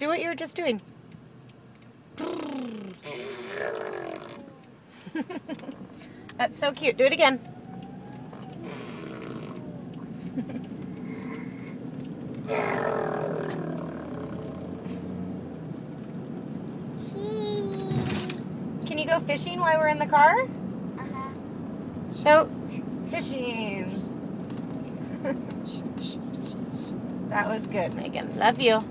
Do what you were just doing. That's so cute. Do it again. Can you go fishing while we're in the car? Uh-huh. Show fishing. That was good, Megan. Love you.